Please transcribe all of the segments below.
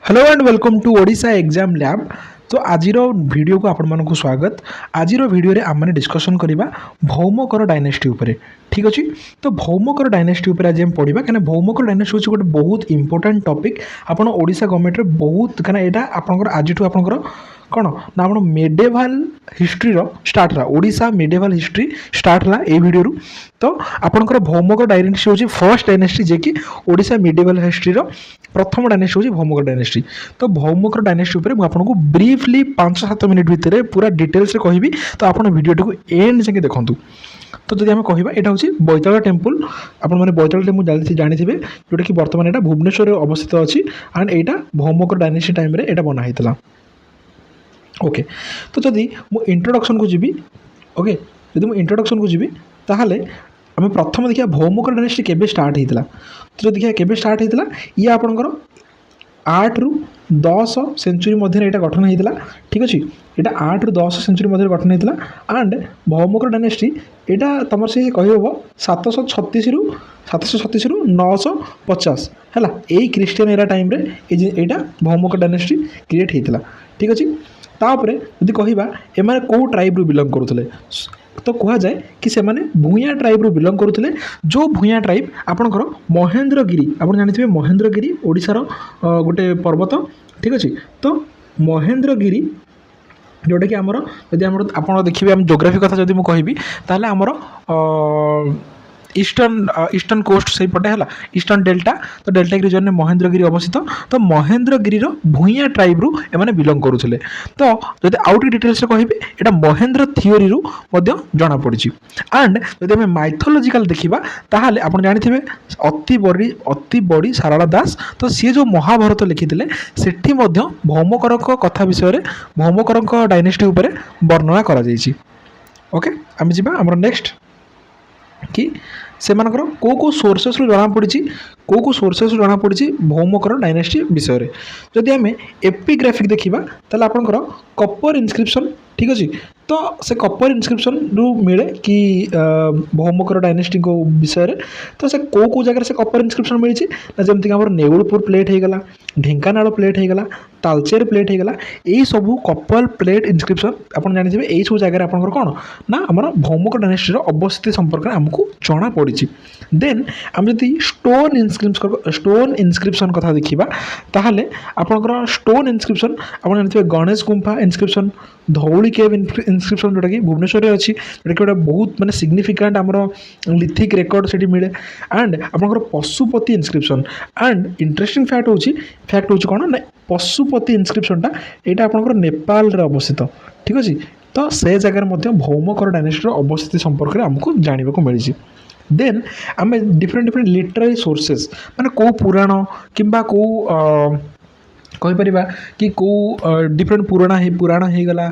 Hello and welcome to Odisha exam lab. तो आज video को आपण मानक स्वागत। आज वीडियो रे आम डिस्कसन करवा भौमकर डायनेस्टी उपरे। ठीक अच्छे। तो भौमकर डायनेस्टी उपरे आज हम पढ़ा कहीं भौमकर डायनेस्टी हूँ गोटे बहुत इंपोर्टाट टपिक आपण ओडिशा गवर्नमेंट रे बहुत कहीं यहाँ आपंकर आज आपंकर कौन ना आप मेडिएवल हिस्ट्री स्टार्ट है ओडिशा मेडिएवल हिस्ट्री स्टार्ट है ये वीडियो रु। तो आपंकर भौमकर डायनेस्टी हूँ फर्स्ट डायनेस्टी जे कि ओडिशा मेडिएवल हिस्ट्री प्रथम डायनेस्टी हूँ भौमकर डायनेस्टी। तो भौमकर डायनेस्टी उपर मुझे आपको ब्रीफली 5-7 मिनिट भितर पूरा डिटेल्स कहबी। तो आप भिडियो एंड जाके देखूँ। तो जब आम कहवा यहाँ हूँ बैताल टेम्पल आपने बैताल टेम्पल जानी जोटा कि बर्तमान यहाँ भुवनेश्वर अवस्थित अच्छी एंड यहाँ भौमकर डायनेस्टी टाइम यहाँ बनाई। ओके। तो जदि मु इंट्रोडक्शन को जीवी ओके जदि मु इंट्रोडक्शन को जीवी ताहले आम प्रथम देखिए भौमकर डायनेस्टी केबे स्टार्ट होता। तो जो देखिए केबे स्टार्ट होता ये आपंकर 8 ରୁ 10 सेंचुरी मध्य यहाँ गठन होता। ठीक अच्छे। यहाँ 8 ରୁ 10 सेंचुरी मध्य गठन होता एंड भौमकर डायनेस्टी यहाँ तुम से कह 736 ରୁ 950 है यही क्रिश्चियन एरा टाइम यहाँ भौमकर डायनेस्टी क्रिएट होता। ठीक अच्छे। तापर यदि कहवा एम कौ ट्राइब रु बिलंग करुले तो कह जाए कि से भूया ट्राइब रु बिलंग करुले। जो भूया ट्राइब आपणकर महेंद्रगिरी आप जानते हैं महेंद्रगिरी ओडिशार गोटे पर्वत। ठीक अच्छे। तो महेंद्रगिरी जोटा कि आमर यदि आप देखिए आम जोग्राफी कथा जब मुझे कहबी ताहले आमर ईस्टर्न कोस्ट से पटे है ईस्टर्न डेल्टा। तो डेल्टा रिजन में महेंद्रगिरी अवस्थित। तो महेंद्रगिरी भूया ट्राइब रु एमाने बिलंग करुले। तो जब आउट डिटेल्स कहबी यहाँ महेंद्र थियोरी रु जना पड़ी। एंड जब आम माइथोलॉजिकल देखा ताहले आप जानते हैं अति बड़ी सारला दास। तो सी जो महाभारत लिखिते सेठी भौमकर कथा विषय भौमकर डायनेस्टी उपरे वर्णना करा जायछि। ओके आम जी आम नेक्स्ट कि से कौ सोर्सेस जना पड़ी कौ सोर्सेस जना पड़ी भौमकर डायनेस्टी विषय। जदि आम एपिग्राफिक देखा ताल आपंकर कपर इनस्क्रिप्शन। ठीक अच्छे। तो से कपर इनस्क्रिप्शन रु मिले कि भौमकर डायनेस्टी को विषय। तो से कौ जगह से कपर इनस्क्रिप्शन मिली ना जमीक आम नेउलपुर प्लेट होगला ढेंकानाल प्लेट होगला तालचेर प्लेट होगला यही सब कपर प्लेट इनस्क्रिप्शन आप जानते हैं यही सब जगह आप कौन ना आम भौमकर डायनेस्टी अवस्थित संपर्क में आमको जना पड़ी। देन आम जब स्टोन इनस्क्रिप्शन कथा देखा ताहले आपंकर स्टोन इनस्क्रिप्शन आप जानते हैं गणेश गुंफा इनस्क्रिप्शन धौली केव इनस्क्रिप्शन जोटा कि भुवनेश्वर अच्छी जोटा कि बहुत माने सिग्निफिकेंट आमर लिथिक रेकर्ड से मिले। एंड आपंकर पशुपति इनस्क्रिप्शन एंड इंटरेस्टिंग फैक्ट हूँ कौन ना पशुपति इनस्क्रिप्शनटा यहाँ आपंकर नेपाल रे अवस्थित। ठीक अच्छे। तो से जगह भौमकर डायनेस्टी अवस्थिति संपर्क में आमको जानने को मिली। देन आम डिफरेंट लिटरेरी सोर्सेस माने कौ पुराण किंबा कौ कहीपर कि कौ डिफरेंट पुराण होगला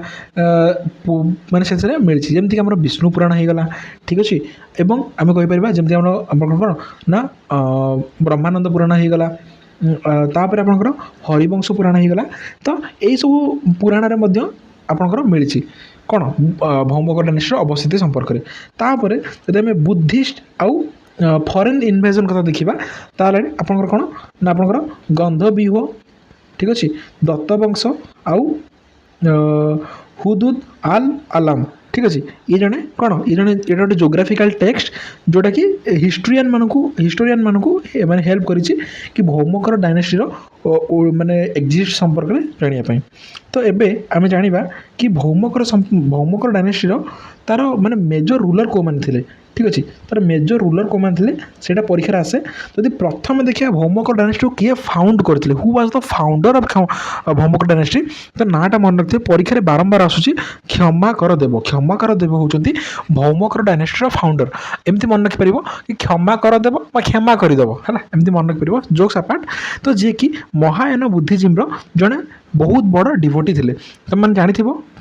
माने से मिली जमीक आम विष्णु पुराण होगला। ठीक अच्छे। एवं आम कहीपर जमी कौन ना ब्रह्मानंद पुराण होगला तापर आपंकर हरिवंश पुराण होगला। तो यही सब पुराण आपंकर मिली कौन भौमकर डायनेस्टी अवस्थिति संपर्क में। तापर जब आम बुद्धिस्ट आउ फॉरेन इन्वेजन कथा देखा ताले आपंकर कौन ना आपंकर गंधव्यूह। ठीक अच्छे। दत्तवंश आउ हुदुद आल आलम। ठीक अच्छे। ये जड़े कौन ये जड़े ये गोटे जोग्राफिकल टेक्स्ट जोटा कि हिस्टोरियन मानू मैंने हेल्प करी कि भौमकर डायनेस्टी माने एग्जिस्ट संपर्क में जानापी। तो एबे आम जाना कि भौमकर डायनेस्टी तार माने मेजर रूलर कौ मैंने थे। ठीक अच्छे। तार मेजर रूलर कौ मैंने थे से परीक्षा आसे। जदि प्रथम देखिए भौमकर डायनेस्टी को किए फाउंड करते who was the founder of Bhaumakara dynasty. तो नाटा मन रखिए परीक्षा बारंबार आसूँ क्षमाकर देव होती भौमकर डायनेस्टी फाउंडर। एमती मन रखिपर कि क्षमाकर देव क्षमा करदेव है एमती मन रखिपर जोक्स अपार्ट। तो जी कि महायान बुद्धिजिम्र जड़े बहुत बड़ डिवोटी थे। तो मैंने जानी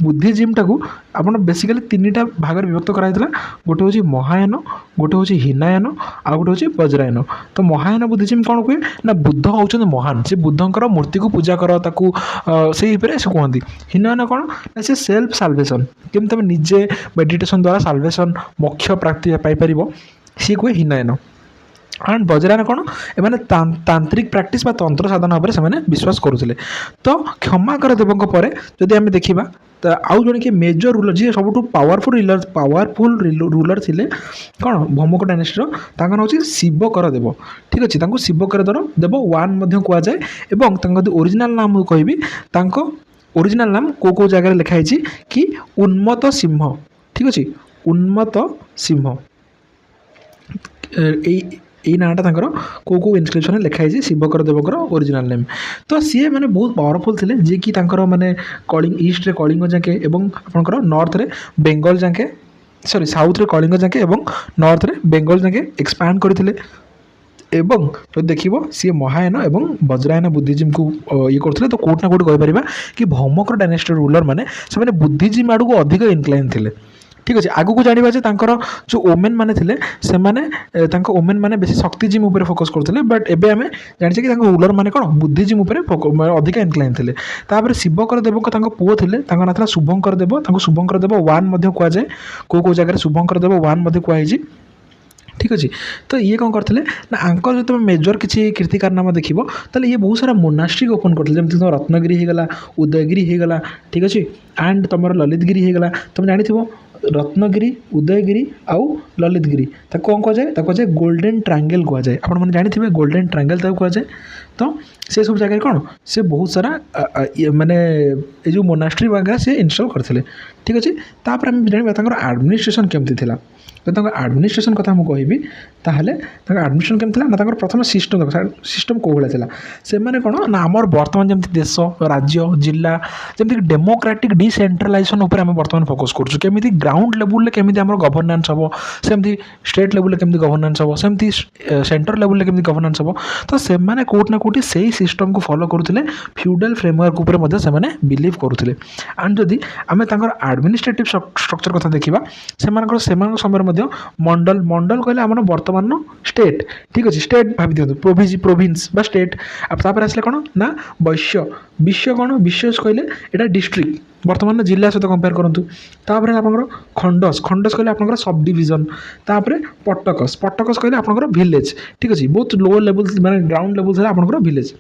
बुद्धिजिम टाक आप बेसिकली 3टा भाग विभक्त कराइला गोटे हूँ महायान गोटे हूँ हिनायान आ गोटे हूँ वज्रायन। तो महायान बुद्धिजिम कौन कहे ना बुद्ध होउछन महान से बुद्धंकर मूर्ति को पूजा कर ताकू से कहती। हिनायान कौन ना से सेल्फ साल्वेसन केमती तुम निजे मेडिटेशन द्वारा साल्वेसन मोक्ष प्राप्ति पाइपर सी कहे हिनायान। ଆଣ୍ଡ ବଜ୍ରାୟନ କ'ଣ ଏମାନେ ତାନ୍ତ୍ରିକ ପ୍ରାକ୍ଟିସ୍ ବା ତନ୍ତ୍ର ସାଧନ ଉପରେ ସେମାନେ ବିଶ୍ୱାସ କରୁଥିଲେ। ତ କ୍ଷମାକର ଦେବଙ୍କ ପରେ ଯଦି ଆମେ ଦେଖିବା ତ ଆଉ ଜଣେ କି ମେଜର ରୁଲର ଯିଏ ସବୁଠୁ ପାୱାରଫୁଲ୍ ରୁଲର ଥିଲେ କ'ଣ ଭୌମକ ଡାଇନେଷ୍ଟିର, ତାଙ୍କ ନାଁ ହେଉଛି ଶିବକର ଦେବ। ଠିକ୍ ଅଛି, ତାଙ୍କୁ ଶିବକର ଦେବ ୱାନ୍ ମଧ୍ୟ କୁହାଯାଏ। ଏବଂ ତାଙ୍କ ଯଦି ଓରିଜିନାଲ ନାମ ମୁଁ କହିବି, ତାଙ୍କ ଓରିଜିନାଲ ନାମ କେଉଁ ଜାଗାରେ ଲେଖା ହେଇଛି କି ଉନ୍ମତ୍ତ ସିଂହ। ଠିକ୍ ଅଛି, ଉନ୍ମତ୍ତ ସିଂହ ଏଇ ନାଁଟା ତାଙ୍କର କେଉଁ ଇନସ୍କ୍ରିପ୍ସନରେ ଲେଖା ହେଇଛି ଶିବକର ଦେବଙ୍କର ଓରିଜିନାଲ ନେମ୍। ତ ସିଏ ମାନେ ବହୁତ ପାୱାରଫୁଲ୍ ଥିଲେ, ଯିଏକି ତାଙ୍କର ମାନେ ଇଷ୍ଟରେ କଳିଙ୍ଗ ଯାକେ ଏବଂ ଆପଣଙ୍କର ନର୍ଥରେ ବେଙ୍ଗଲ ଯାକେ ସାଉଥରେ କଳିଙ୍ଗ ଯାକେ ଏବଂ ନର୍ଥରେ ବେଙ୍ଗଲ ଯାକେ ଏକ୍ସପାଣ୍ଡ କରିଥିଲେ। ଏବଂ ଯଦି ଦେଖିବ ସିଏ ମହାୟାନ ଏବଂ ବଜ୍ରାୟନ ବୁଦ୍ଧିଜିମ୍କୁ ଇଏ କରୁଥିଲେ। ତ କେଉଁଠି ନା କେଉଁଠି କହିପାରିବା କି ଭୌମକର ଡାଇନେଷ୍ଟିର ରୁଲର ମାନେ ସେମାନେ ବୁଦ୍ଧିଜିମ୍ ଆଡ଼କୁ ଅଧିକ ଇନକ୍ଲାଇନ୍ ଥିଲେ। ଠିକ୍ ଅଛି, ଆଗକୁ ଜାଣିବା ଯେ ତାଙ୍କର ଯେଉଁ ଓମେନ୍ ମାନେ ଥିଲେ ସେମାନେ ତାଙ୍କ ଓମେନ୍ ମାନେ ବେଶୀ ଶକ୍ତିଜିମ୍ ଉପରେ ଫୋକସ୍ କରୁଥିଲେ। ବଟ୍ ଏବେ ଆମେ ଜାଣିଛେ କି ତାଙ୍କ ରୁଲର ମାନେ କ'ଣ ବୁଦ୍ଧିଜିମ୍ ଉପରେ ଅଧିକା ଇନକ୍ଲାଇନ୍ ଥିଲେ। ତାପରେ ଶିବକର ଦେବଙ୍କ ତାଙ୍କ ପୁଅ ଥିଲେ, ତାଙ୍କ ନାଁ ଥିଲା ଶୁଭଙ୍କର ଦେବ। ତାଙ୍କୁ ଶୁଭଙ୍କର ଦେବ ୱାନ୍ ମଧ୍ୟ କୁହାଯାଏ, କେଉଁ ଜାଗାରେ ଶୁଭଙ୍କର ଦେବ ୱାନ୍ ମଧ୍ୟ କୁହାଯାଇଛି। ଠିକ୍ ଅଛି, ତ ଇଏ କ'ଣ କରିଥିଲେ ନା ଆଙ୍କର ଯଦି ତୁମେ ମେଜର କିଛି କୀର୍ତ୍ତି କାରନାମା ଦେଖିବ ତାହେଲେ ଇଏ ବହୁତ ସାରା ମୋନାଷ୍ଟ୍ରିକ୍ ଓପନ୍ କରିଥିଲେ, ଯେମିତି ତୁମ ରତ୍ନଗିରି ହେଇଗଲା, ଉଦୟଗିରି ହେଇଗଲା। ଠିକ୍ ଅଛି, ଆଣ୍ଡ ତୁମର ଲଳିତଗିରି ହେଇଗଲା। ତୁମେ ଜାଣିଥିବ ରତ୍ନଗିରି, ଉଦୟଗିରି ଆଉ ଲଳିତଗିରି ତାକୁ କ'ଣ କୁହାଯାଏ? ତାକୁ କୁହାଯାଏ ଗୋଲ୍ଡେନ୍ ଟ୍ରାଙ୍ଗେଲ୍ କୁହାଯାଏ। ଆପଣମାନେ ଜାଣିଥିବେ ଗୋଲ୍ଡେନ୍ ଟ୍ରାଙ୍ଗେଲ୍ ତାକୁ କୁହାଯାଏ। ତ ସେସବୁ ଜାଗାରେ କ'ଣ ସେ ବହୁତ ସାରା ମାନେ ଏ ଯେଉଁ ମୋନାଷ୍ଟ୍ରି ବଗେରା ସେ ଇନଷ୍ଟଲ୍ କରିଥିଲେ। ଠିକ୍ ଅଛି, ତାପରେ ଆମେ ଜାଣିବା ତାଙ୍କର ଆଡ଼ମିନିଷ୍ଟ୍ରେସନ୍ କେମିତି ଥିଲା। ଯଦି ତାଙ୍କ ଆଡ଼ମିନିଷ୍ଟ୍ରେସନ୍ କଥା ମୁଁ କହିବି ତାହେଲେ ତାଙ୍କ ଆଡ଼ମିନିଷ୍ଟ୍ରେସନ୍ କେମିତି ଥିଲା ନା ତାଙ୍କର ପ୍ରଥମ ସିଷ୍ଟମ୍ କେଉଁ ଭଳିଆ ଥିଲା। ସେମାନେ କ'ଣ ନା ଆମର ବର୍ତ୍ତମାନ ଯେମିତି ଦେଶ, ରାଜ୍ୟ, ଜିଲ୍ଲା ଯେମିତି ଡେମୋକ୍ରାଟିକ୍ ଡିସେଣ୍ଟ୍ରାଲାଇଜେସନ୍ ଉପରେ ଆମେ ବର୍ତ୍ତମାନ ଫୋକସ୍ କରୁଛୁ। କେମିତି ଗ୍ରାଉଣ୍ଡ ଲେବୁଲ୍ରେ କେମିତି ଆମର ଗଭର୍ଣ୍ଣାନ୍ସ ହେବ, ସେମିତି ଷ୍ଟେଟ୍ ଲେବୁଲ୍ରେ କେମିତି ଗଭର୍ଣ୍ଣାନ୍ସ ହେବ, ସେମିତି ସେଣ୍ଟର ଲେବୁଲ୍ରେ କେମିତି ଗଭର୍ଣ୍ଣାନ୍ସ ହେବ। ତ ସେମାନେ କେଉଁଠି ନା କେଉଁଠି ସେଇ ସିଷ୍ଟମ୍କୁ ଫଲୋ କରୁଥିଲେ। ଫ୍ୟୁଡାଲ୍ ଫ୍ରେମୱାର୍କ ଉପରେ ମଧ୍ୟ ସେମାନେ ବିଲିଭ୍ କରୁଥିଲେ। ଆଣ୍ଡ ଯଦି ଆମେ ତାଙ୍କର ଆଡ଼ମିନିଷ୍ଟ୍ରେଟିଭ୍ ଷ୍ଟ୍ରକ୍ଚର୍ କଥା ଦେଖିବା, ସେମାନଙ୍କ ସମୟରେ ମଧ୍ୟ ମଣ୍ଡଲ କହିଲେ ଆମର ବର୍ତ୍ତମାନର ଷ୍ଟେଟ୍। ଠିକ୍ ଅଛି, ଷ୍ଟେଟ୍ ଭାବି ଦିଅନ୍ତୁ, ପ୍ରୋଭିନ୍ସ ବା ଷ୍ଟେଟ୍। ତାପରେ ଆସିଲେ କ'ଣ ନା ବିଶ୍ୱ କ'ଣ ବିଶ୍ୱ କହିଲେ ଏଇଟା ଡିଷ୍ଟ୍ରିକ୍ଟ, ବର୍ତ୍ତମାନ ଜିଲ୍ଲା ସହିତ କମ୍ପେୟାର କରନ୍ତୁ। ତାପରେ ଆପଣଙ୍କର ଖଣ୍ଡସ୍ କହିଲେ ଆପଣଙ୍କର ସବ୍ ଡିଭିଜନ୍। ତାପରେ ପଟକସ୍ କହିଲେ ଆପଣଙ୍କର ଭିଲେଜ୍। ଠିକ୍ ଅଛି, ବହୁତ ଲୋ ଲେବୁଲ୍ ମାନେ ଗ୍ରାଉଣ୍ଡ ଲେବୁଲ୍ ଥିଲା ଆପଣଙ୍କର ଭିଲେଜ୍।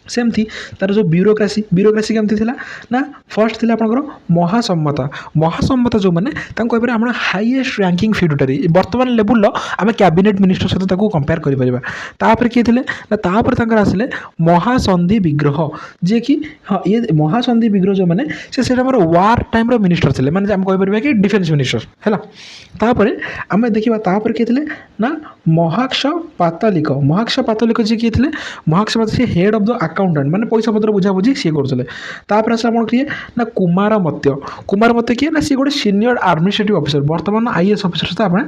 ସେମିତି ତାର ଯେଉଁ ବ୍ୟୁରୋକ୍ରାସି କେମିତି ଥିଲା ନା ଫର୍ଷ୍ଟ ଥିଲା ଆପଣଙ୍କର ମହାସମ୍ମତ ଯେଉଁମାନେ ତାଙ୍କୁ କହିପାରିବା ଆମର ହାଇଏଷ୍ଟ ର୍ୟାଙ୍କିଂ ଫିଡୁଟାରୀ ବର୍ତ୍ତମାନ ଲେବୁଲ୍ର ଆମେ କ୍ୟାବିନେଟ୍ ମିନିଷ୍ଟର ସହିତ ତାକୁ କମ୍ପେୟାର କରିପାରିବା। ତାପରେ କିଏ ଥିଲେ ନା ତାପରେ ତାଙ୍କର ଆସିଲେ ମହାସନ୍ଧି ବିଗ୍ରହ, ଯିଏକି ଇଏ ମହାସନ୍ଧି ବିଗ୍ରହ ଯେଉଁମାନେ ସେଇଟା ଆମର ୱାର୍ ଟାଇମ୍ର ମିନିଷ୍ଟର ଥିଲେ, ମାନେ ଆମେ କହିପାରିବା କି ଡିଫେନ୍ସ ମିନିଷ୍ଟର ହେଲା। ତାପରେ ଆମେ ଦେଖିବା ତାପରେ କିଏ ଥିଲେ ନା ମହାକ୍ଷ ପାତଲିକ ଯିଏ କିଏ ଥିଲେ ସିଏ ହେଡ୍ ଅଫ୍ ଦ ଆକାଉଣ୍ଟାଣ୍ଟ, ମାନେ ପଇସା ପତ୍ର ବୁଝାବୁଝି ସିଏ କରୁଥିଲେ। ତାପରେ ଆସିଲା ଆପଣ କିଏ ନା କୁମାରମତ୍ୟ କିଏ ନା ସିଏ ଗୋଟେ ସିନିୟର ଆଡମିନିଷ୍ଟ୍ରେଟିଭ୍ ଅଫିସର, ବର୍ତ୍ତମାନ IAS ଅଫିସର ସହିତ ଆମେ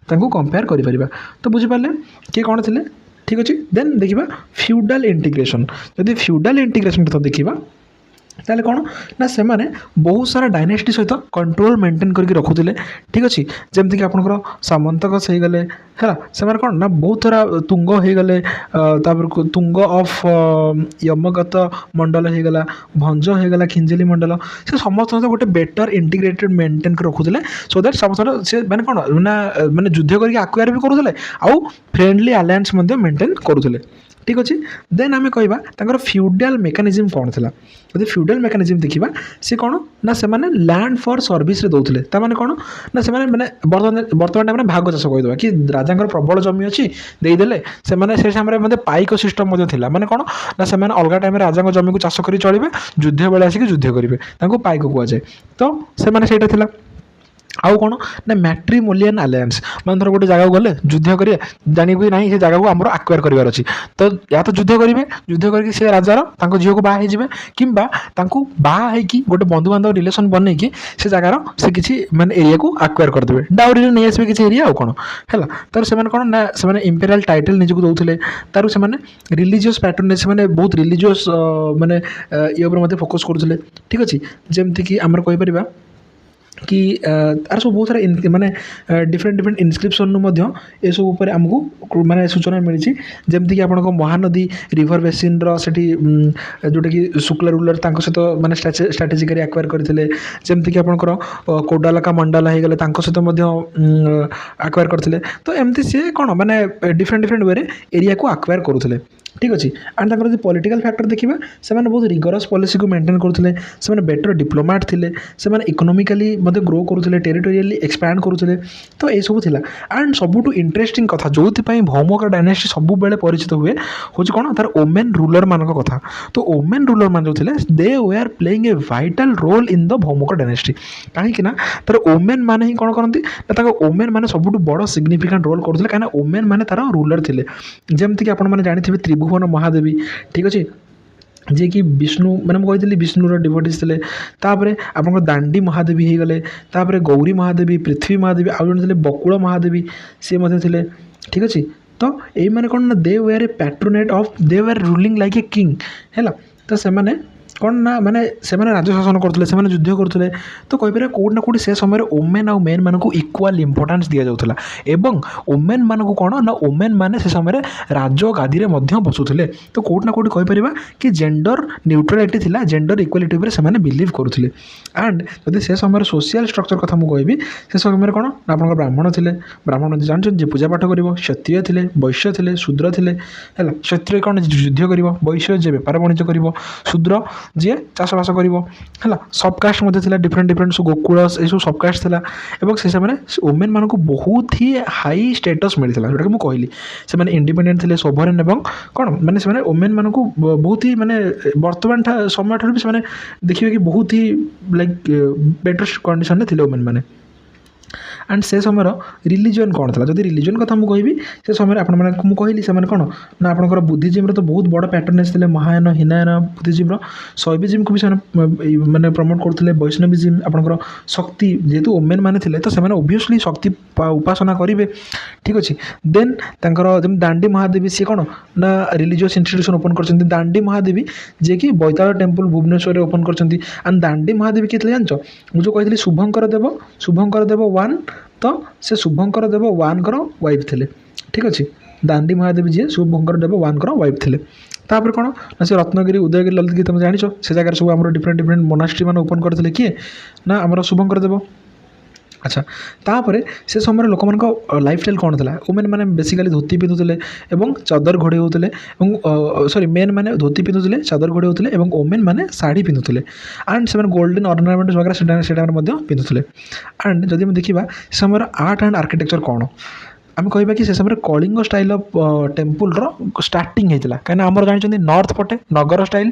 ତାଙ୍କୁ କମ୍ପେୟାର କରିପାରିବା। ତ ବୁଝିପାରିଲେ କିଏ କ'ଣ ଥିଲେ। ଠିକ୍ ଅଛି, ଦେନ୍ ଦେଖିବା ଫ୍ୟୁଡାଲ୍ ଇଣ୍ଟିଗ୍ରେସନ୍। ଯଦି ଫ୍ୟୁଡାଲ୍ ଇଣ୍ଟିଗ୍ରେସନ୍ କଥା ଦେଖିବା ତାହେଲେ କ'ଣ ନା ସେମାନେ ବହୁତ ସାରା ଡାଇନେଷ୍ଟି ସହିତ କଣ୍ଟ୍ରୋଲ ମେଣ୍ଟେନ୍ କରିକି ରଖୁଥିଲେ। ଠିକ୍ ଅଛି, ଯେମିତିକି ଆପଣଙ୍କର ସାମନ୍ତକସ୍ ହେଇଗଲେ ହେଲା, ସେମାନେ କ'ଣ ନା ବହୁତ ସାରା ତୁଙ୍ଗ ହେଇଗଲେ, ତାପରେ ତୁଙ୍ଗ ଅଫ୍ ୟମଗତ ମଣ୍ଡଳ ହେଇଗଲା, ଭଞ୍ଜ ହେଇଗଲା, ଖିଞ୍ଜିଲି ମଣ୍ଡଳ, ସେ ସମସ୍ତଙ୍କ ଗୋଟେ ବେଟର ଇଣ୍ଟିଗ୍ରେଟେଡ୍ ମେଣ୍ଟେନ୍ କରି ରଖୁଥିଲେ। ସୋ ଦ୍ୟାଟ୍ ସମସ୍ତଙ୍କର ସେ ମାନେ କ'ଣ ମାନେ ଯୁଦ୍ଧ କରିକି ଆକ୍ୱାର ବି କରୁଥିଲେ ଆଉ ଫ୍ରେଣ୍ଡଲି ଆଲାଏନ୍ସ ମଧ୍ୟ ମେଣ୍ଟେନ୍ କରୁଥିଲେ। ଠିକ୍ ଅଛି, ଦେନ୍ ଆମେ କହିବା ତାଙ୍କର ଫ୍ୟୁଡାଲ୍ ମେକାନିଜିମ୍ କ'ଣ ଥିଲା। ଯଦି ଫ୍ୟୁଡାଲ୍ ମେକାନିଜିମ୍ ଦେଖିବା ସେ କ'ଣ ନା ସେମାନେ ଲ୍ୟାଣ୍ଡ ଫର୍ ସର୍ଭିସ୍ରେ ଦେଉଥିଲେ। ତା'ମାନେ କ'ଣ ନା ସେମାନେ ମାନେ ବର୍ତ୍ତମାନ ଟାଇମ୍ରେ ଭାଗ ଚାଷ କହିଦେବା କି ରାଜାଙ୍କର ପ୍ରବଳ ଜମି ଅଛି ଦେଇଦେଲେ, ସେମାନେ ସେ ସମୟରେ ମଧ୍ୟ ପାଇକ ସିଷ୍ଟମ୍ ମଧ୍ୟ ଥିଲା। ମାନେ କ'ଣ ନା ସେମାନେ ଅଲଗା ଟାଇମ୍ରେ ରାଜାଙ୍କ ଜମିକୁ ଚାଷ କରି ଚଳିବେ, ଯୁଦ୍ଧ ବେଳେ ଆସିକି ଯୁଦ୍ଧ କରିବେ, ତାଙ୍କୁ ପାଇକ କୁହାଯାଏ। ତ ସେମାନେ ସେଇଟା ଥିଲା। ଆଉ କ'ଣ ନା ମ୍ୟାଟ୍ରିମୋନିଆଲ୍ ଆଲାଏନ୍ସ, ମାନେ ଧର ଗୋଟେ ଜାଗାକୁ ଗଲେ ଯୁଦ୍ଧ କରିବେ, ଜାଣିବୁ କି ନାହିଁ ସେ ଜାଗାକୁ ଆମର ଆକ୍ୱାର କରିବାର ଅଛି, ତ ୟା ତ ଯୁଦ୍ଧ କରିକି ସେ ରାଜାର ତାଙ୍କ ଝିଅକୁ ବାହା ହେଇଯିବେ, କିମ୍ବା ତାଙ୍କୁ ବାହା ହେଇକି ଗୋଟେ ବନ୍ଧୁବାନ୍ଧବ ରିଲେସନ୍ ବନେଇକି ସେ ଜାଗାର ସେ କିଛି ମାନେ ଏରିଆକୁ ଆକ୍ୱାର କରିଦେବେ, ଡାଉରିରେ ନେଇ ଆସିବେ କିଛି ଏରିଆ ଆଉ କ'ଣ ହେଲା। ତାର ସେମାନେ କ'ଣ ନା ସେମାନେ ଇମ୍ପେରିଆଲ୍ ଟାଇଟଲ୍ ନିଜକୁ ଦେଉଥିଲେ। ତାର ସେମାନେ ରିଲିଜିୟସ୍ ପ୍ୟାଟର୍ନେସ୍, ସେମାନେ ବହୁତ ରିଲିଜିୟସ୍ ମାନେ ଇଏ ଉପରେ ମଧ୍ୟ ଫୋକସ୍ କରୁଥିଲେ। ଠିକ୍ ଅଛି, ଯେମିତିକି ଆମର କହିପାରିବା कि तार सब बहुत सारा माने डिफरेंट डिफरेंट इनस्क्रिप्शन एसबू उपर आमको माने सूचना मिली जमीक आप महानदी रिभर बेसिन रही जोटा कि शुक्ला रूलर सहित माने स्ट्राटेजिकली आक्वायर करते जमीक आपंकर कोडालका मंडाला हो गले सहित आक्वायर करते तो एमती सी कौन माने डिफरेंट डिफरेंट वे एरिया को आक्वायर करुले ठीक अच्छे एंड तक पॉलिटिकल फैक्टर देखा से बहुत रिगरस पॉलिसी को मेंटेन करुले से बेटर डिप्लोमेट थे से इकोनोमिकली ग्रो करुले टेरिटोरियली एक्सपैंड करुले तो ये सब थिला एंड सबुठु इंटरेस्टिंग कथा जो भौमक डायनेस्टी सब बेले परिचित हुए हूँ कौन तार ओमेन रूलर मान कथा तो ओमेन रूलर मान जो थे they were playing a vital role in the Bhaumaka dynasty कहीं तार ओमेन मैंने ही कौन करती ओमेन मैंने सब बड़ सिग्निफिकेंट रोल करते कहीं ओमेन मैंने तार रूलर थे जमीक आपने जानते त्रिभुवन महादेवी ठीक अच्छे जे कि विष्णु मैंने कही विष्णुर डिवोटीज थे तापर आप दांडी महादेवी हो गले गौरी महादेवी पृथ्वी महादेवी आउ जन थे बकुल महादेवी सी थे ठीक अच्छे तो ये मैंने कौन ना they were a patronate of they were ruling like a king है तो से कौन ना माने से राज्य शासन करते से युद्ध करते तो कहीपर कौट ना कौटी से समय ओमेन आउ मेन मानक इक्वाल इंपोर्टेंस दि जाऊला एवं ओमेन मानक कौन ना ओमेन माने से समय राज गादी में बसुले तो कौट ना कौटी कहीपर कि जेंडर न्यूट्रालिटी थिला जेंडर इक्वालिटी उपर से बिलीव करुले एंड जदि से समय सोशल स्ट्रक्चर कथा मुझे कहबी से समय कौन ना आप ब्राह्मण थे ब्राह्मण जानते जी पूजा पाठ कर क्षत्रिय थे वैश्य थे शूद्र थे है क्षत्रिय कौन युद्ध कर वैश्य जे बेपार वाणिज्य कर शूद्र जी चाषबास कर सबकास्ट डिफरेंट डिफरेंट सब गोकुल ये सब सबकास्ट था से समय वोमेन मानक बहुत ही हाई स्टेटस मिलता जोटा कि मुझे कहली से इंडिपेंडेंट थे सोभरेन एवं कौन मैंने से वोमेन मानक बहुत ही माने वर्तमान समय ठार भी से देखिए कि बहुत ही लाइक बेटर कंडीशन थे वोमेन मैंने एंड से समय रिलीजन कौन था जब रिलीजन कथा मुझे कहबी से समय आपको कहली से कौन ना आपंकर बुद्धिजिम्र तो बहुत बड़ पैटर्नेज थे महायान हिनायन बुद्धिजिम्र शैविजिम को भी मैंने प्रमोट करते वैष्णविजिम आपंकर शक्ति जेहेतु वोमेन मैंने थे तो से ओबियसली शक्ति उपासना करेंगे ठीक अच्छे देन जब दांडी महादेवी सी कौन ना रिलीजियस इंस्टीट्यूशन ओपन कर दांडी महादेवी जे कि बैताल टेम्पल भुवनेश्वर में ओपन कर एंड दांडी महादेवी किए थे जान मुझे कही शुभंकर देव वन तो से शुभंकर देव वन वाइफ थे ठीक अच्छे दांडी महादेवी जी शुभंकर देव वन वाइफ थे तापर कौन ना से रत्नगिरी उदयगिरी ललितगिरी तुम जान से जगह सब आम डिफरेंट डिफरेंट मोनास्ट्री मैंने ओपन करते किए ना आम शुभंकर देव अच्छा तापर से समय लोक मान लाइफ स्टाइल कौन था वोमेन मैंने बेसिकली धोती पिंधुले और चादर घोड़े होते सॉरी मेन मैंने धोती पिंधुले चादर घोड़े होते और वोमेन मैंने शाढ़ी पिंधुले एंड से गोल्डन ऑर्नामेंट्स वगैरह से पिंधुले एंड जदि देखा समय आर्ट एंड आर्किटेक्चर कौन आम कह कि से समय Kalinga style of temple starting होता कहीं आम जानते नॉर्थ पटे नगर स्टाइल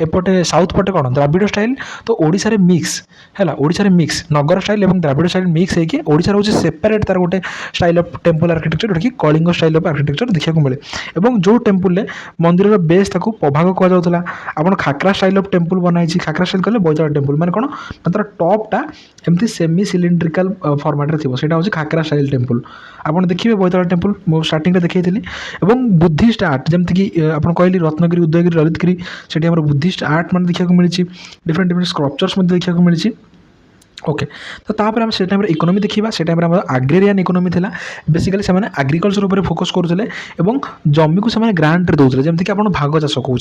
एपटे साउथ पटे कौन द्राविड़ स्टाइल तो ओडिशा रे मिक्स है ओडिशा मिक्स नगर स्टाइल और द्राविड़ स्टाइल मिक्स होगी ओडिशा हूँ सेपरेट तार गोटे स्टाइल ऑफ टेम्पल आर्किटेक्चर जोटा कि कलिंग स्टाइल ऑफ आर्किटेक्चर देखा मिले और जो टेम्पल मंदिर बेस ताको पभाग कहला आप खाकरा स्टाइल ऑफ टेम्पल बनाई खाकरा स्टाइल कले बैताल टेम्पल मैंने कौन तार टॉपटा एमती सेमी सिलिंड्रिकल फॉर्मेट थी से खाकरा स्टाइल टेम्पल आप देखिए बैताल टेम्पल मो स्टार्टिंग देखी बुद्धिस्ट आर्ट जमीक कि आप कहली रत्नगिरी उदयगिरी ललितगिरी से बुद्धिस्ट आर्ट मैंने देखा मिली डिफरेंट डिफरेंट स्क्रप्चर्स देखा मिली ओके तो तापर आम से टाइम इकोनॉमी देखा से टाइम आग्रेरियन इकोनॉमी था बेसिकली से एग्रीकल्चर उपर फोकस करुले जमी को से ग्रांट दौले जमीक आप भाग चाष कौन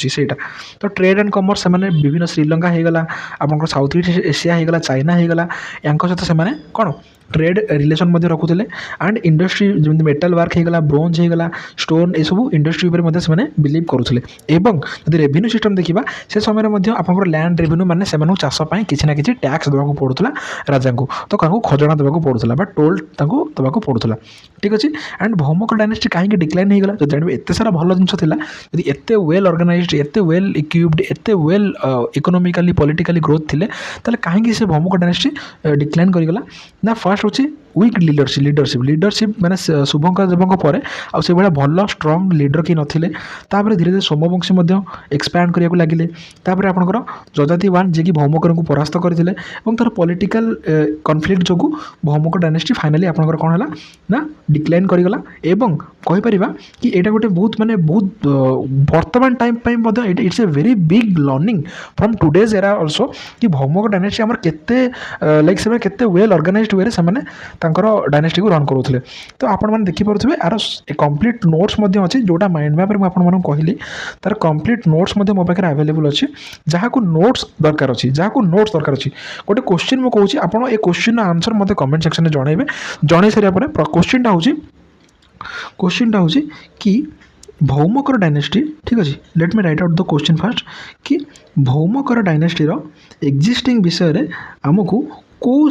तो ट्रेड एंड कमर्स से विभिन्न श्रीलंका होगला आप साउथ ईस्ट एशिया होगला चाइना होगला या सहित से कौन ट्रेड रिलेशन रखुले एंड इंडस्ट्री जमी मेटाल वर्क होगला ब्रोंज होगला स्टोन ये सब इंडस्ट्री से बिलीव करुले एवं जब रेवेन्यू सिस्टम देखा से समय आप लैंड रेवेन्यू मैंने से चाषपाई किसी ना कि टैक्स देवाक पड़ूला राजा को तो क्या खजना देवाक पड़ूला बा टोल देवाक पड़ूला ठीक अच्छे एंड भौमक डायनेस्टी कहीं डिक्लाइन होगला जो जानवे एत सारा भल जिन जब एत वेल ऑर्गेनाइज्ड एत वेल इक्विप्ड एत वेल इकोनॉमिकली पॉलिटिकली ग्रोथ थिले ताले कहीं से भौमक डायनेस्टी डिक्लाइन करगला ना फर्स्ट हूँ ୱିକ୍ ଲିଡରସିପ୍ ମାନେ ଶୁଭଙ୍କର ଦେବଙ୍କ ପରେ ଆଉ ସେଭଳିଆ ଭଲ ଷ୍ଟ୍ରଙ୍ଗ ଲିଡର କେହି ନଥିଲେ। ତାପରେ ଧୀରେ ଧୀରେ ସୋମବଂଶୀ ମଧ୍ୟ ଏକ୍ସପାଣ୍ଡ କରିବାକୁ ଲାଗିଲେ। ତାପରେ ଆପଣଙ୍କର ଯଯାତି ୱାନ୍ ଯିଏକି ଭୌମକରଙ୍କୁ ପରାସ୍ତ କରିଥିଲେ ଏବଂ ତାର ପଲିଟିକାଲ କନଫ୍ଲିକ୍ଟ ଯୋଗୁଁ ଭୌମକ ଡାଇନେଷ୍ଟି ଫାଇନାଲି ଆପଣଙ୍କର କ'ଣ ହେଲା ନା ଡିକ୍ଲାଇନ୍ କରିଗଲା। ଏବଂ କହିପାରିବା କି ଏଇଟା ଗୋଟେ ବହୁତ ବର୍ତ୍ତମାନ ଟାଇମ୍ ପାଇଁ ମଧ୍ୟ it's a very big learning from today's era also କି ଭୌମକ ଡାଇନେଷ୍ଟି ଆମର କେତେ ଲାଇକ୍ ସେମାନେ କେତେ ୱେଲ୍ ଅର୍ଗାନାଇଜ୍ଡ ୱେରେ ସେମାନେ ତାଙ୍କର ଡାଇନେଷ୍ଟିକୁ ରନ୍ କରୁଥିଲେ। ତ ଆପଣମାନେ ଦେଖିପାରୁଥିବେ ଆର କମ୍ପ୍ଲିଟ୍ ନୋଟ୍ସ ମଧ୍ୟ ଅଛି, ଯେଉଁଟା ମାଇଣ୍ଡ ମ୍ୟାପ୍ରେ ମୁଁ ଆପଣମାନଙ୍କୁ କହିଲି ତାର କମ୍ପ୍ଲିଟ୍ ନୋଟ୍ସ ମଧ୍ୟ ମୋ ପାଖରେ ଆଭେଲେବୁଲ୍ ଅଛି। ଯାହାକୁ ନୋଟ୍ସ ଦରକାର ଅଛି ଗୋଟେ କ୍ୱେଶ୍ଚିନ୍ ମୁଁ କହୁଛି, ଆପଣ ଏ କ୍ୱେଶ୍ଚିନ୍ର ଆନ୍ସର୍ ମୋତେ କମେଣ୍ଟ ସେକ୍ସନରେ ଜଣାଇବେ। ଜଣାଇ ସାରିବା ପରେ କ୍ୱେଶ୍ଚିନ୍ଟା ହେଉଛି କି ଭୌମକର ଡାଇନେଷ୍ଟି, ଠିକ୍ ଅଛି, ଲେଟ୍ ମି ରାଇଟ୍ ଆଉଟ୍ ଦ କ୍ୱେଶ୍ଚିନ୍ ଫାର୍ଷ୍ଟ, କି ଭୌମକର ଡାଇନେଷ୍ଟିର ଏକ୍ଜିଷ୍ଟିଂ ବିଷୟରେ ଆମକୁ କେଉଁ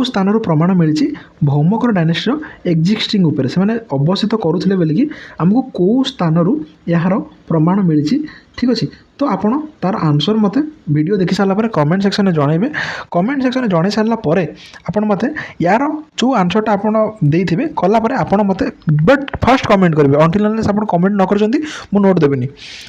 ସ୍ଥାନରୁ ପ୍ରମାଣ ମିଳିଛି ଭୌମକର ଡାଇନେଷ୍ଟିର ଏକ୍ଜିଷ୍ଟିଂ ଉପରେ ସେମାନେ ଅବସ୍ଥିତ କରୁଥିଲେ ବୋଲିକି ଆମକୁ କେଉଁ ସ୍ଥାନରୁ ଏହାର ପ୍ରମାଣ ମିଳିଛି। ଠିକ୍ ଅଛି, ତ ଆପଣ ତାର ଆନ୍ସର୍ ମୋତେ ଭିଡ଼ିଓ ଦେଖି ସାରିଲା ପରେ କମେଣ୍ଟ ସେକ୍ସନରେ ଜଣାଇବେ। କମେଣ୍ଟ ସେକ୍ସନରେ ଜଣାଇ ସାରିଲା ପରେ ଆପଣ ମୋତେ ୟାର ଯେଉଁ ଆନ୍ସର୍ଟା ଆପଣ ଦେଇଥିବେ କଲା ପରେ ଆପଣ ମୋତେ ବଟ୍ ଫାର୍ଷ୍ଟ କମେଣ୍ଟ କରିବେ। ଅନ୍ଟିଲ୍ ଅନଲେସ୍ ଆପଣ କମେଣ୍ଟ ନ କରିଛନ୍ତି ମୁଁ ନୋଟ୍ ଦେବିନି।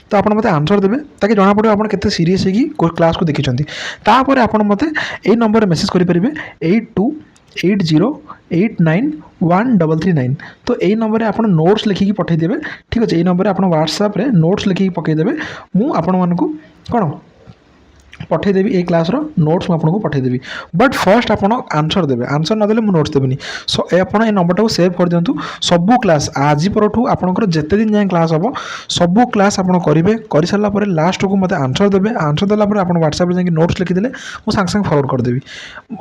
ତ ଆପଣ ମୋତେ ଆନ୍ସର୍ ଦେବେ, ତାକେ ଜଣାପଡ଼ିବ ଆପଣ କେତେ ସିରିୟସ୍ ହେଇକି କ୍ଲାସ୍କୁ ଦେଖିଛନ୍ତି। ତାପରେ ଆପଣ ମୋତେ ଏଇ ନମ୍ବରରେ ମେସେଜ୍ କରିପାରିବେ 8280891339। ତ ଏଇ ନମ୍ବରରେ ଆପଣ ନୋଟ୍ସ ଲେଖିକି ପଠାଇଦେବେ। ଠିକ୍ ଅଛି, ଏଇ ନମ୍ବରରେ ଆପଣ ହ୍ୱାଟ୍ସଆପ୍ରେ ନୋଟ୍ସ ଲେଖିକି ପକାଇଦେବେ। ମୁଁ ଆପଣମାନଙ୍କୁ କ'ଣ ପଠାଇଦେବି, ଏଇ କ୍ଲାସ୍ର ନୋଟ୍ସ ମୁଁ ଆପଣଙ୍କୁ ପଠାଇଦେବି। ବଟ୍ ଫାର୍ଷ୍ଟ ଆପଣ ଆନ୍ସର୍ ଦେବେ, ଆନ୍ସର୍ ନଦେଲେ ମୁଁ ନୋଟ୍ସ ଦେବିନି। ସୋ ଆପଣ ଏ ନମ୍ବରଟାକୁ ସେଭ୍ କରିଦିଅନ୍ତୁ। ସବୁ କ୍ଲାସ୍ ଆଜି ପରଠୁ ଆପଣଙ୍କର ଯେତେ ଦିନ ଯାଏଁ କ୍ଲାସ୍ ହେବ ସବୁ କ୍ଲାସ୍ ଆପଣ କରିବେ। କରିସାରିଲା ପରେ ଲାଷ୍ଟକୁ ମୋତେ ଆନ୍ସର୍ ଦେବେ। ଆନ୍ସର୍ ଦେଲା ପରେ ଆପଣ ହ୍ୱାଟ୍ସଆପ୍ରେ ଯାଇକି ନୋଟ୍ସ ଲେଖିଦେଲେ ମୁଁ ସାଙ୍ଗେ ସାଙ୍ଗେ ଫରୱାର୍ଡ଼ କରିଦେବି।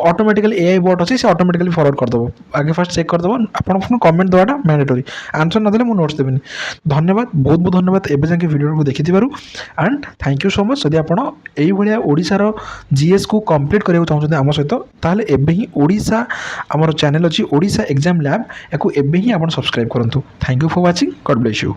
ଅଟୋମେଟିକାଲି AI ବଟ୍ ଅଛି, ସେ ଅଟୋମେଟିକାଲି ଫରୱାର୍ଡ଼ କରିଦେବ। ଆଗେ ଫାର୍ଷ୍ଟ ଚେକ୍ କରିଦେବ, ଆପଣ କମେଣ୍ଟ ଦେବାଟା ମ୍ୟାଣ୍ଡେଟୋରି। ଆନ୍ସର୍ ନଦେଲେ ମୁଁ ନୋଟ୍ସ ଦେବିନି। ଧନ୍ୟବାଦ, ବହୁତ ଧନ୍ୟବାଦ ଏବେ ଯାଏଁ ଭିଡ଼ିଓକୁ ଦେଖିଥିବାରୁ। And thank you so much. ଯଦି ଆପଣ ଏଇଭଳିଆ ଓଡ଼ିଶାର GSକୁ କମ୍ପ୍ଲିଟ୍ କରିବାକୁ ଚାହୁଁଛନ୍ତି ଆମ ସହିତ, ତାହେଲେ ଏବେ ହିଁ ଓଡ଼ିଶା ଆମର ଚ୍ୟାନେଲ୍ ଅଛି ଓଡ଼ିଶା ଏକ୍ଜାମ୍ ଲ୍ୟାବ୍, ୟାକୁ ଏବେ ହିଁ ଆପଣ ସବସ୍କ୍ରାଇବ୍ କରନ୍ତୁ। Thank you for watching, God bless you.